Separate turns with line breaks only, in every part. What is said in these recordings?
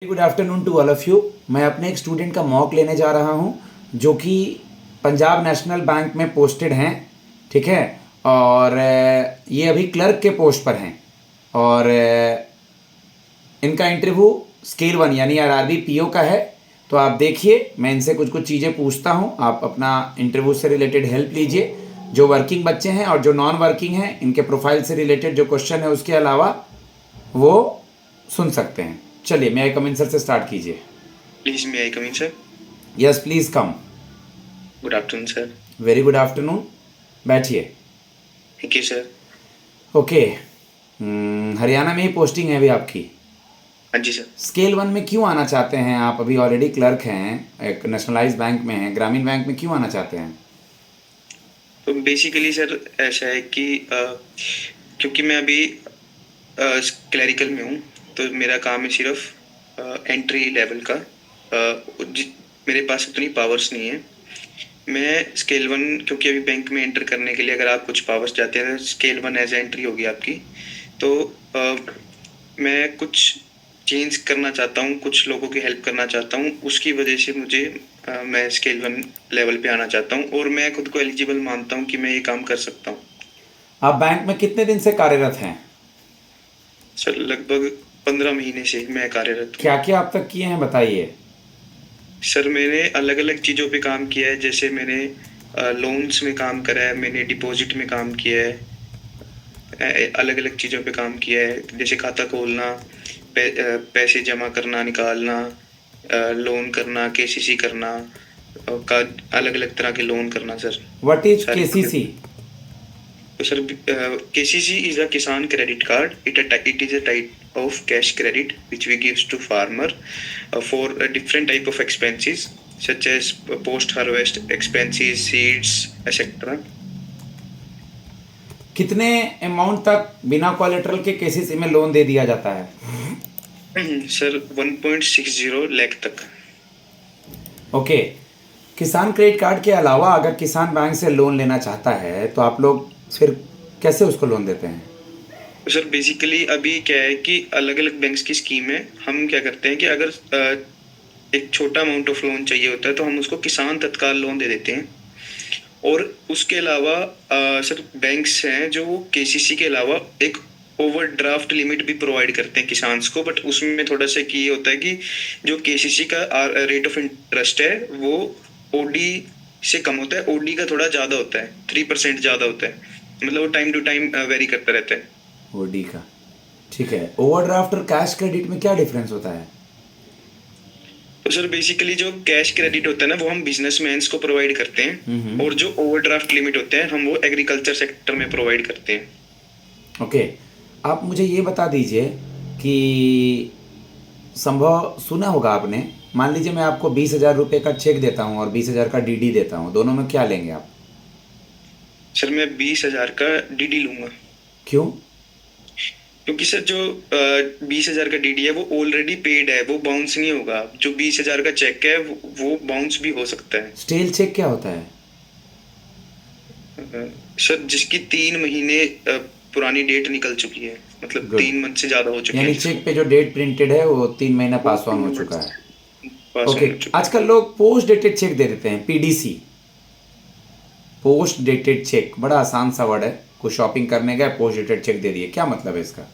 Good afternoon to all of you. मैं अपने एक स्टूडेंट का मॉक लेने जा रहा हूं जो कि पंजाब नेशनल बैंक में पोस्टेड हैं, ठीक है। और ये अभी क्लर्क के पोस्ट पर हैं और इनका इंटरव्यू स्केल 1 यानी आरआरबी पीओ का है। तो आप देखिए, मैं इनसे कुछ कुछ चीज़ें पूछता हूं, आप अपना इंटरव्यू से रिलेटेड हेल्प लीजिए। जो वर्किंग बच्चे हैं और जो नॉन वर्किंग हैं, इनके प्रोफाइल से रिलेटेड जो क्वेश्चन है उसके अलावा वो सुन सकते हैं। चलिए, मैं आई कम इन सर से स्टार्ट कीजिए।
Please, may I come in, sir?
Yes please come.
Good afternoon, sir.
Very good afternoon, बैठिए।
Thank you, sir.
Okay, Haryana में ही पोस्टिंग है अभी आपकी।
हाँ जी, सर।
स्केल 1 में क्यों आना चाहते हैं आप? अभी ऑलरेडी क्लर्क हैं, एक नेशनलाइज बैंक में हैं, ग्रामीण बैंक में क्यों आना चाहते हैं?
तो बेसिकली सर ऐसा है कि क्योंकि मैं अभी क्लरिकल में हूँ, तो मेरा काम है सिर्फ एंट्री लेवल का। मेरे पास उतनी पावर्स नहीं है। मैं स्केल 1, क्योंकि अभी बैंक में एंटर करने के लिए अगर आप कुछ पावर्स चाहते हैं, स्केल 1 एज एंट्री होगी आपकी। तो मैं कुछ चेंज करना चाहता हूँ, कुछ लोगों की हेल्प करना चाहता हूँ, उसकी वजह से मैं स्केल 1 लेवल पे आना चाहता हूँ और मैं खुद को एलिजिबल मानता हूँ कि मैं ये काम कर सकता हूँ।
आप बैंक में कितने दिन से कार्यरत हैं?
सर लगभग 15 महीने से मैं कार्यरत हूँ।
क्या क्या आप तक किए हैं बताइए।
सर मैंने अलग अलग चीज़ों पे काम किया है, जैसे मैंने लोन्स में काम करा है, मैंने डिपॉजिट में काम किया है, अलग अलग चीज़ों पे काम किया है, जैसे खाता खोलना, पैसे जमा करना, निकालना, लोन करना, केसीसी करना, का अलग अलग तरह के लोन करना सर।
व्हाट इज
सारी
केसीसी?
तो सर केसीसी इज अ किसान credit card. It is a type of cash credit which we gives to farmer for a different type of expenses such as post harvest expenses, seeds, etc.
कितने amount तक बिना collateral के KCC में loan दे दिया जाता है?
Sir 1.60 lakh तक।
Okay, किसान क्रेडिट कार्ड के अलावा अगर किसान बैंक से लोन लेना चाहता है तो आप लोग फिर कैसे उसको लोन देते हैं?
तो सर बेसिकली अभी क्या है कि अलग अलग बैंक्स की स्कीम है। हम क्या करते हैं कि अगर एक छोटा अमाउंट ऑफ लोन चाहिए होता है तो हम उसको किसान तत्काल लोन दे देते हैं। और उसके अलावा सर बैंक्स हैं जो केसीसी के अलावा एक ओवरड्राफ्ट लिमिट भी प्रोवाइड करते हैं किसान को, बट उसमें थोड़ा सा कि ये होता है कि जो केसीसी का रेट ऑफ इंटरेस्ट है वो ओडी से कम होता है, ओडी का थोड़ा ज़्यादा होता है, 3% ज़्यादा होता है। मतलब वो टाइम टू टाइम वेरी करता रहता है।
ओडी का, ठीक है। ओवरड्राफ्ट और कैश क्रेडिट में क्या डिफरेंस होता है?
तो सर बेसिकली जो कैश क्रेडिट होता है ना, वो हम बिजनेसमैन को प्रोवाइड करते हैं, और जो ओवरड्राफ्ट लिमिट होते हैं हम वो एग्रीकल्चर सेक्टर में प्रोवाइड करते हैं।
ओके, आप मुझे ये बता दीजिए कि संभव सुना होगा आपने, मान लीजिए मैं आपको 20,000 रुपये का चेक देता हूँ और 20,000 का डीडी देता हूँ, दोनों में क्या लेंगे आप?
सर मैं 20,000 का डीडी लूंगा।
क्यों?
क्योंकि सर जो 20,000 का डीडी है वो ऑलरेडी पेड है, वो बाउंस नहीं होगा। जो 20,000 का चेक है वो बाउंस भी हो सकता है।
स्टेल चेक क्या होता है?
सर जिसकी 3 महीने पुरानी डेट निकल चुकी है, मतलब
Good.
3 मंथ से ज्यादा हो चुके
यानी
हैं।
चेक पे जो डेट प्रिंटेड है वो 3 महीना पास ऑन हो चुका है।
पास
ओके,
ऑन हो चुका है।
आजकल लोग पोस्ट डेटेड चेक दे देते हैं, पीडीसी, पोस्ट डेटेड चेक। बड़ा आसान सा वर्ड है, कुछ शॉपिंग करने गए पोस्ट डेटेड चेक दे दिए, क्या मतलब है इसका?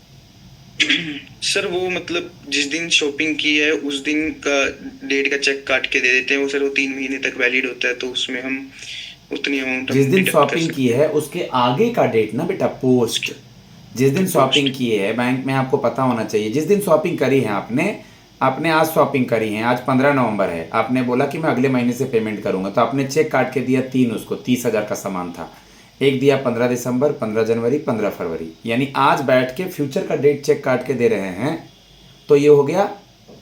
सर वो मतलब जिस दिन शॉपिंग की है उस दिन का डेट का चेक काट के दे देते हैं वो। सर वो 3 महीने तक वैलिड होता है, तो उसमें हम उतनी अमाउंट
जिस
हम
दिन
डिडक्ट कर
शॉपिंग
सकते
की
हैं।
है उसके आगे का डेट ना बेटा, पोस्ट। जिस दिन शॉपिंग की है, बैंक में आपको पता होना चाहिए जिस दिन शॉपिंग करी है आपने। आपने आज शॉपिंग करी है, आज 15 नवंबर है, आपने बोला कि मैं अगले महीने से पेमेंट करूंगा, तो आपने चेक काट के दिया 3, उसको 30,000 का सामान था। एक दिया 15 दिसंबर, 15 जनवरी, 15 फरवरी, यानी आज बैठ के फ्यूचर का डेट चेक काट के दे रहे हैं, तो ये हो गया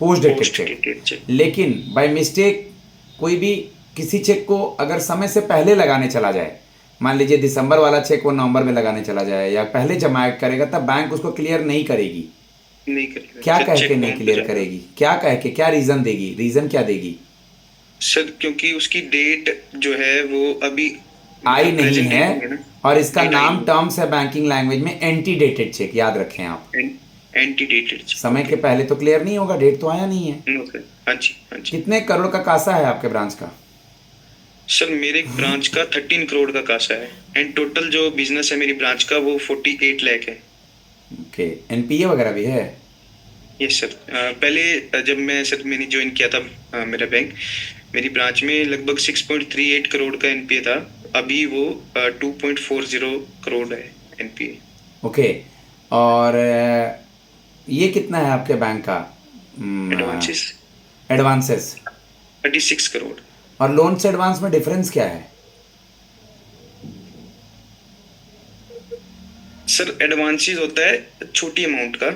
पोस्ट डेटेड चेक। लेकिन बाय मिस्टेक कोई भी किसी चेक को अगर समय से पहले लगाने चला जाए, मान लीजिए दिसंबर वाला चेक वो नवंबर में लगाने चला जाए या पहले जमा करेगा, तब बैंक उसको क्लियर नहीं करेगी।
नहीं करेगा।
क्या
सर
कह के
चेक
नहीं
बाउंस हो
क्लियर
जाएगा।
करेगी? क्या कह के, क्या रीजन देगी? रीजन क्या देगी?
सर क्योंकि उसकी डेट जो है वो अभी
आई
मतलब
नहीं
प्रेजेंट
है,
डेट नहीं है ना।
और इसका
डेट आई
नाम
नहीं
टर्म्स है बैंकिंग लैंग्वेज में एंटी डेटेड चेक, याद रखें आप।
है। Anti dated.
समय के पहले तो क्लियर नहीं होगा, डेट तो आया नहीं है।
ओके। हाँ जी, हाँ जी।
कितने करोड़ का कासा है आपके ब्रांच का?
सर मेरे ब्रांच का 13 करोड़ का कासा है, एंड टोटल जो बिजनेस है मेरी ब्रांच का वो 48 लाख है।
ओके, एनपीए वगैरह भी है?
Yes sir. पहले जब मैंने ज्वाइन किया था मेरा बैंक, मेरी ब्रांच में लगभग 6.38 करोड़ का एनपीए था। अभी वो 2.40 करोड़ है एनपीए।
ओके, और ये कितना है आपके बैंक का
एडवांसेस
एडवांसेस?
36 करोड़।
और लोन से एडवांस में डिफरेंस क्या है?
सर एडवांसेस होता है छोटी अमाउंट का,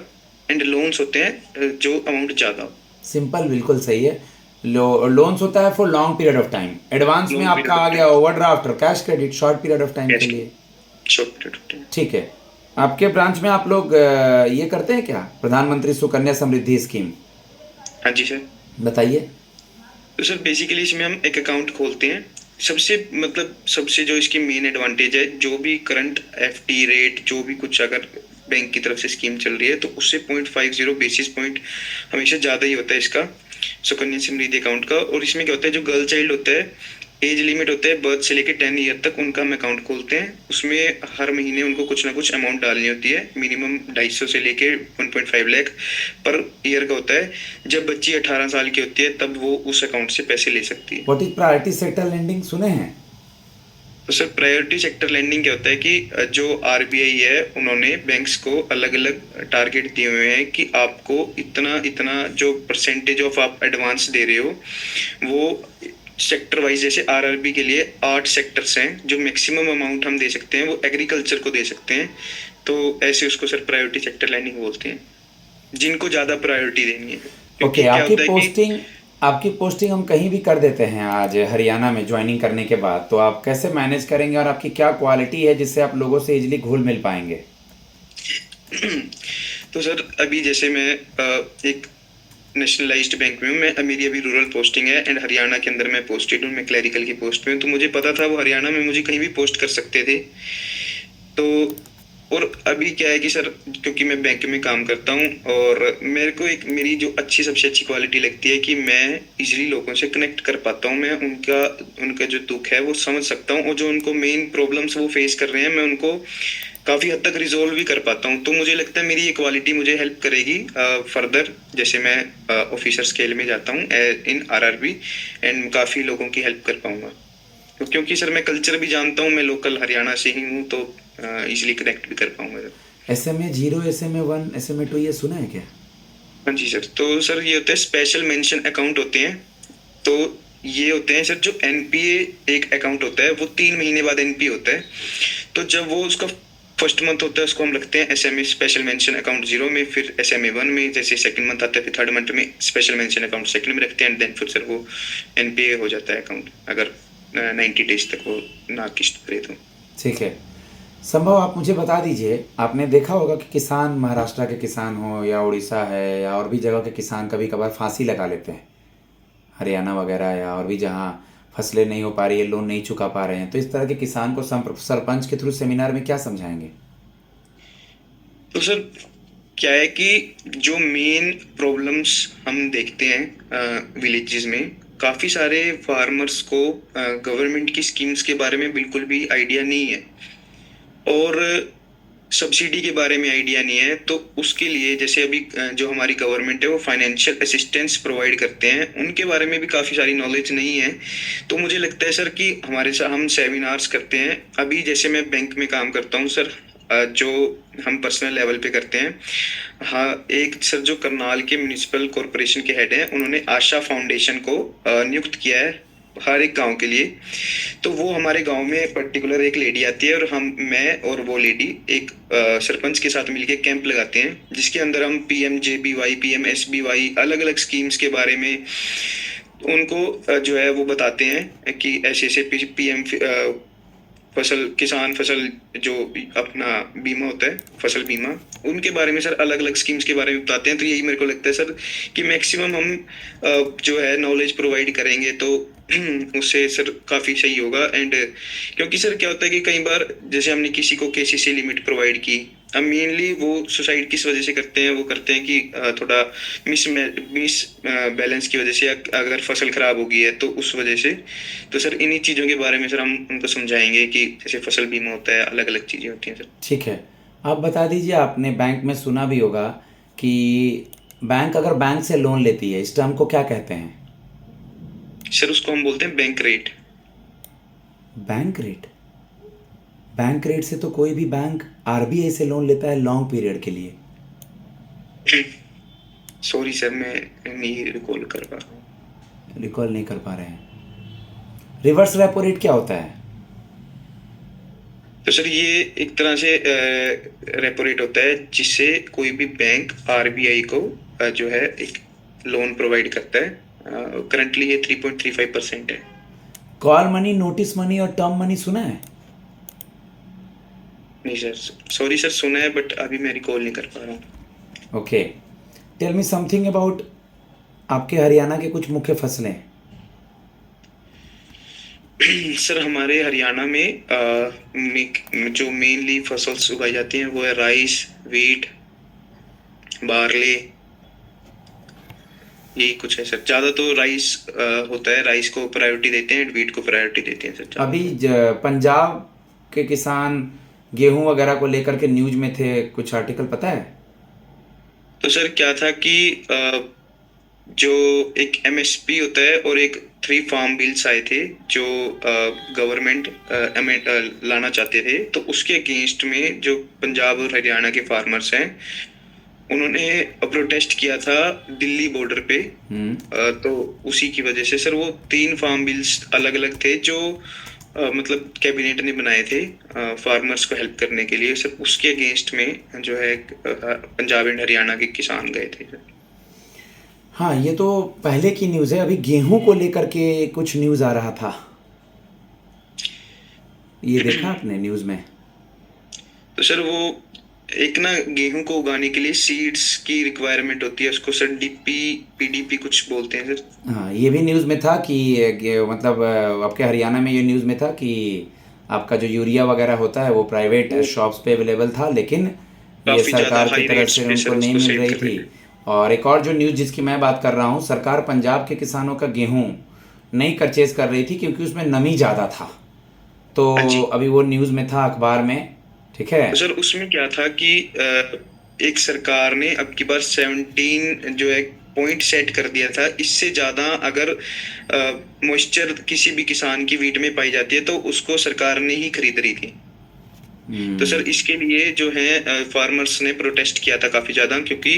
एंड लोन्स होते हैं जो अमाउंट ज़्यादा हो।
सिंपल, बिल्कुल सही है। लोन्स होता है for long period of time, advance में
लॉन्ग
आपका
पीरियड
आ
ऑफ
गया
टाइम।
ओवरड्राफ्ट और cash credit short period of time के
कैश
लिए।
Short period of time.
ठीक है। आपके ब्रांच में आप लोग ये करते हैं क्या, प्रधानमंत्री सुकन्या समृद्धि स्कीम?
हाँ जी सर।
बताइए।
तो सर बेसिकली इसमें हम एक अकाउंट खोलते हैं। सबसे जो इसकी मेन एडवांटेज है, जो भी करंट एफडी रेट, जो भी कुछ अगर बैंक की तरफ से स्कीम चल रही है तो उससे 0.50 बेसिस पॉइंट हमेशा ज़्यादा ही होता है इसका सुकन्या समृद्धि अकाउंट का। और इसमें क्या होता है, जो गर्ल चाइल्ड होता है, एज लिमिट होता है बर्थ से लेकर 10 ईयर तक, उनका हम अकाउंट खोलते हैं। उसमें हर महीने उनको कुछ ना कुछ अमाउंट डालनी होती है, मिनिमम 250 से लेके 1.5 लाख पर ईयर का होता है। जब बच्ची 18 साल की होती है तब वो उस अकाउंट से पैसे ले सकती है।
What is priority sector lending, सुने हैं?
तो सर प्रायोरिटी सेक्टर लेंडिंग क्या होता है कि जो आरबीआई है उन्होंने बैंक्स को अलग अलग टारगेट दिए हुए हैं कि आपको इतना इतना जो परसेंटेज ऑफ आप एडवांस दे रहे हो वो सेक्टर वाइज, जैसे आरआरबी के लिए 8 सेक्टर्स हैं, जो मैक्सिमम अमाउंट हम दे सकते हैं वो एग्रीकल्चर को दे सकते हैं। तो ऐसे उसको सर प्रायोरिटी सेक्टर लैंडिंग बोलते हैं, जिनको ज़्यादा प्रायोरिटी देनी है। क्योंकि
ओके,
क्या होता है कि
आपकी पोस्टिंग हम कहीं भी कर देते हैं आज हरियाणा में ज्वाइनिंग करने के बाद, तो आप कैसे मैनेज करेंगे और आपकी क्या क्वालिटी है जिससे आप लोगों से इजीली घुल मिल पाएंगे?
तो सर अभी जैसे मैं एक नेशनलाइज्ड बैंक में हूँ, मेरी अभी रूरल पोस्टिंग है, एंड हरियाणा के अंदर मैं पोस्टेड हूँ, मैं क्लैरिकल की पोस्ट पे हूँ। तो मुझे पता था वो हरियाणा में मुझे कहीं भी पोस्ट कर सकते थे। तो और अभी क्या है कि सर, क्योंकि मैं बैंक में काम करता हूँ और मेरे को एक मेरी जो सबसे अच्छी क्वालिटी लगती है कि मैं इजीली लोगों से कनेक्ट कर पाता हूँ। मैं उनका उनका जो दुख है वो समझ सकता हूँ, और जो उनको मेन प्रॉब्लम्स वो फेस कर रहे हैं मैं उनको काफ़ी हद तक रिजोल्व भी कर पाता हूँ। तो मुझे लगता है मेरी ये क्वालिटी मुझे हेल्प करेगी फर्दर, जैसे मैं ऑफिसर स्केल में जाता हूँ इन आरआरबी, एंड काफ़ी लोगों की हेल्प कर पाऊंगा। तो क्योंकि सर मैं कल्चर भी जानता हूँ, मैं लोकल हरियाणा से ही हूँ, तो इजीली कनेक्ट भी कर पाऊंगा सर।
SMA 0, SMA 1, SMA 2 ये सुना है क्या?
हाँ जी सर। तो सर ये होते हैं स्पेशल मेंशन अकाउंट होते हैं। तो ये होते हैं सर, जो एनपीए एक अकाउंट होता है वो 3 महीने बाद एनपीए होता है। तो जब वो उसका फर्स्ट मंथ होता है उसको हम रखते हैं एसएमए स्पेशल मेंशन अकाउंट 0 में, फिर SMA 1 में, जैसे सेकंड मंथ आता है फिर थर्ड मंथ में स्पेशल मेंशन अकाउंट सेकंड में रखते हैं, एंड देन फिर सर वो एनपीए हो जाता है अकाउंट, अगर 90 डेज तक वो ना किस्त करे तो।
ठीक है। संभव आप मुझे बता दीजिए, आपने देखा होगा कि किसान, महाराष्ट्र के किसान हो या उड़ीसा है या और भी जगह के किसान कभी कभार फांसी लगा लेते हैं, हरियाणा वगैरह या और भी जहाँ फसलें नहीं हो पा रही है, लोन नहीं चुका पा रहे हैं, तो इस तरह के किसान को सरपंच के थ्रू सेमिनार में क्या समझाएंगे?
तो सर क्या है कि जो मेन प्रॉब्लम्स हम देखते हैं विलेजेस में, काफ़ी सारे फार्मर्स को गवर्नमेंट की स्कीम्स के बारे में बिल्कुल भी आइडिया नहीं है, और सब्सिडी के बारे में आइडिया नहीं है। तो उसके लिए जैसे अभी जो हमारी गवर्नमेंट है वो फाइनेंशियल असिस्टेंस प्रोवाइड करते हैं, उनके बारे में भी काफ़ी सारी नॉलेज नहीं है। तो मुझे लगता है सर कि हमारे साथ हम सेमिनार्स करते हैं। अभी जैसे मैं बैंक में काम करता हूँ सर, जो हम पर्सनल लेवल पे करते हैं। हाँ, एक सर जो करनाल के म्यूनिसिपल कॉरपोरेशन के हेड हैं, उन्होंने आशा फाउंडेशन को नियुक्त किया है हर एक गांव के लिए। तो वो हमारे गांव में पर्टिकुलर एक लेडी आती है, और मैं और वो लेडी एक सरपंच के साथ मिलके कैंप लगाते हैं, जिसके अंदर हम PMJBY, PMSBY अलग अलग स्कीम्स के बारे में उनको जो है वो बताते हैं कि ऐसे ऐसे PM किसान फसल जो अपना बीमा होता है, फसल बीमा, उनके बारे में सर अलग अलग स्कीम्स के बारे में बताते हैं। तो यही मेरे को लगता है सर कि मैक्सिमम हम जो है नॉलेज प्रोवाइड करेंगे तो उससे सर काफ़ी सही होगा। एंड क्योंकि सर क्या होता है कि कई बार जैसे हमने किसी को KCC लिमिट प्रोवाइड की, मेनली वो सुसाइड किस वजह से करते हैं, वो करते हैं कि थोड़ा मिस बैलेंस की वजह से, अगर फसल खराब हो गई है तो उस वजह से। तो सर इन्हीं चीज़ों के बारे में सर हम उनको समझाएंगे कि जैसे फसल बीमा होता है, अलग अलग चीज़ें होती हैं सर।
ठीक है। आप बता दीजिए, आपने बैंक में सुना भी होगा कि बैंक अगर बैंक से लोन लेती है, इस टर्म को क्या कहते हैं?
सर उसको हम बोलते हैं bank rate.
Bank rate? Bank rate से तो कोई भी बैंक आरबीआई से लोन लेता है लॉन्ग पीरियड के लिए।
सॉरी सर, मैं नहीं रिकॉल कर पा रहा हूँ।
रिकॉल नहीं कर पा रहे हैं। रिवर्स रेपो रेट क्या होता है?
तो सर ये एक तरह से रेपो रेट होता है जिससे कोई भी बैंक आरबीआई को जो है एक लोन प्रोवाइड करता है। करंटली ये 3.35% है।
कॉल मनी, नोटिस मनी और टर्म मनी सुना है?
नहीं सर, सॉरी सर, सुना है बट अभी मैं रिकॉल नहीं कर पा रहा हूँ।
Okay, tell me something about आपके हरियाणा के कुछ मुख्य फसलें।
सर हमारे हरियाणा में जो मेनली फसल्स उगाई जाती हैं वो है राइस, वीट, बार्ले, यही कुछ है सर। ज्यादा तो राइस होता है, राइस को प्रायोरिटी देते हैं, वीट को प्रायोरिटी देते हैं सर।
अभी पंजाब के किसान गेहूं वगैरह को लेकर के न्यूज में थे, कुछ आर्टिकल पता है?
तो सर क्या था कि जो एक एमएसपी होता है और एक 3 फार्म बिल्स आए थे जो गवर्नमेंट लाना चाहते थे, तो उसके अगेंस्ट में जो पंजाब और हरियाणा के फार्मर्स हैं उन्होंने प्रोटेस्ट किया था दिल्ली बॉर्डर पे। तो उसी की वजह से सर वो 3 फार्म बिल्स अलग अलग थे जो मतलब कैबिनेट ने बनाए थे फार्मर्स को हेल्प करने के लिए सर। उसके अगेंस्ट में जो है पंजाब एंड हरियाणा के किसान गए थे सर।
हाँ, ये तो पहले की न्यूज़ है। अभी गेहूं को लेकर के कुछ न्यूज़ आ रहा था, ये देखा आपने न्यूज़ में?
तो सर वो एक ना गेहूं को उगाने के लिए सीड्स की रिक्वायरमेंट होती है, उसको सर डीपी पीडीपी कुछ बोलते हैं सर।
हाँ, ये भी न्यूज़ में था कि मतलब आपके हरियाणा में ये न्यूज़ में था कि आपका जो यूरिया वगैरह होता है वो प्राइवेट शॉप्स पे अवेलेबल था, लेकिन ये
काफी ज्यादा
सरकार की
हाई
तरफ
रेट्स
से
पे
उनको
सर
नहीं
उसको
मिल
सेल
रही
कर रहे
थी।
थे।
और एक और जो न्यूज़ जिसकी मैं बात कर रहा हूँ, सरकार पंजाब के किसानों का गेहूँ नहीं परचेज कर रही थी क्योंकि उसमें नमी ज़्यादा था। तो
हाँ जी।
अभी वो न्यूज़ में था अखबार में, ठीक है।
तो सर उसमें क्या था कि एक सरकार ने अब की बार 17 जो है पॉइंट सेट कर दिया था, इससे ज्यादा अगर मॉइस्चर किसी भी किसान की वीट में पाई जाती है तो उसको सरकार ने ही खरीद रही थी। तो सर इसके लिए जो है फार्मर्स ने प्रोटेस्ट किया था काफी ज्यादा, क्योंकि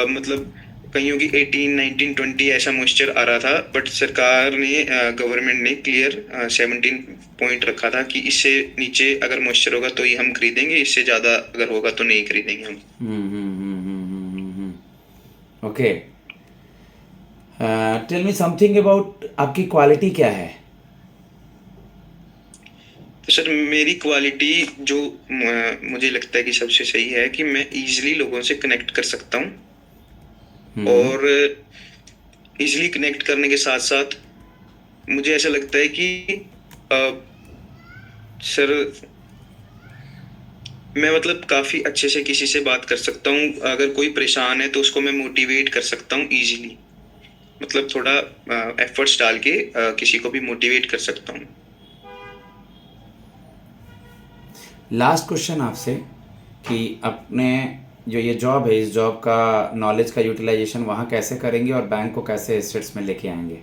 मतलब कईयों की 18, 19, 20 ऐसा मॉइस्चर आ रहा था, बट सरकार ने गवर्नमेंट ने क्लियर 17 पॉइंट रखा था कि इससे नीचे अगर मॉइस्चर होगा तो ही हम खरीदेंगे, इससे ज्यादा अगर होगा तो नहीं खरीदेंगे हम।
Okay, tell me something about आपकी क्वालिटी क्या है?
तो सर मेरी क्वालिटी जो मुझे लगता है कि सबसे सही है कि मैं इजीली लोगों से कनेक्ट कर सकता हूँ। और इजीली कनेक्ट करने के साथ साथ मुझे ऐसा लगता है कि सर मैं मतलब काफी अच्छे से किसी से बात कर सकता हूँ। अगर कोई परेशान है तो उसको मैं मोटिवेट कर सकता हूँ इजीली, मतलब थोड़ा एफर्ट्स डाल के किसी को भी मोटिवेट कर सकता हूँ।
लास्ट क्वेश्चन आपसे कि अपने जो ये जॉब है, इस जॉब का नॉलेज का यूटिलाइजेशन वहाँ कैसे करेंगे और बैंक को कैसे एसेट्स में लेके आएंगे?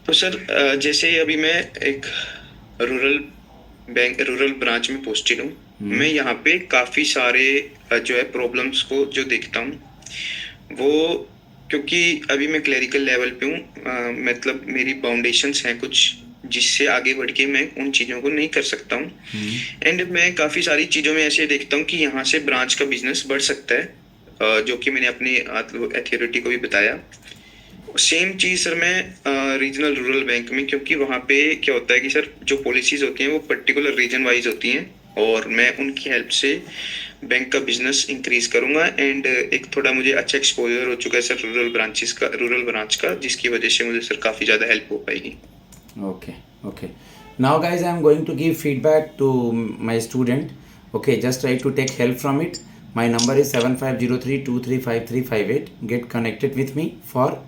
तो सर जैसे अभी मैं एक रूरल ब्रांच में पोस्टेड हूँ। मैं यहाँ पे काफी सारे जो है प्रॉब्लम्स को जो देखता हूँ वो, क्योंकि अभी मैं क्लरिकल लेवल पे हूँ, मतलब मेरी बाउंडेशंस हैं कुछ जिससे आगे बढ़ के मैं उन चीज़ों को नहीं कर सकता हूँ। एंड मैं काफ़ी सारी चीज़ों में ऐसे देखता हूँ कि यहाँ से ब्रांच का बिजनेस बढ़ सकता है, जो कि मैंने अपनी अथॉरिटी को भी बताया। सेम चीज़ सर मैं रीजनल रूरल बैंक में, क्योंकि वहाँ पे क्या होता है कि सर जो पॉलिसीज होती हैं वो पर्टिकुलर रीजन वाइज होती हैं, और मैं उनकी हेल्प से बैंक का बिजनेस इंक्रीज करूंगा। एंड एक थोड़ा मुझे अच्छा एक्सपोजर हो चुका है सर रूरल ब्रांच का, जिसकी वजह से मुझे सर काफ़ी ज़्यादा हेल्प हो पाएगी।
Okay. Now guys, I am going to give feedback to my student. Okay, just try to take help from it. My number is 7503235358. Get connected with me for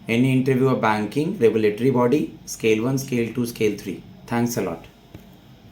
any interview of banking, regulatory body, scale 1, scale 2, scale 3. Thanks a lot.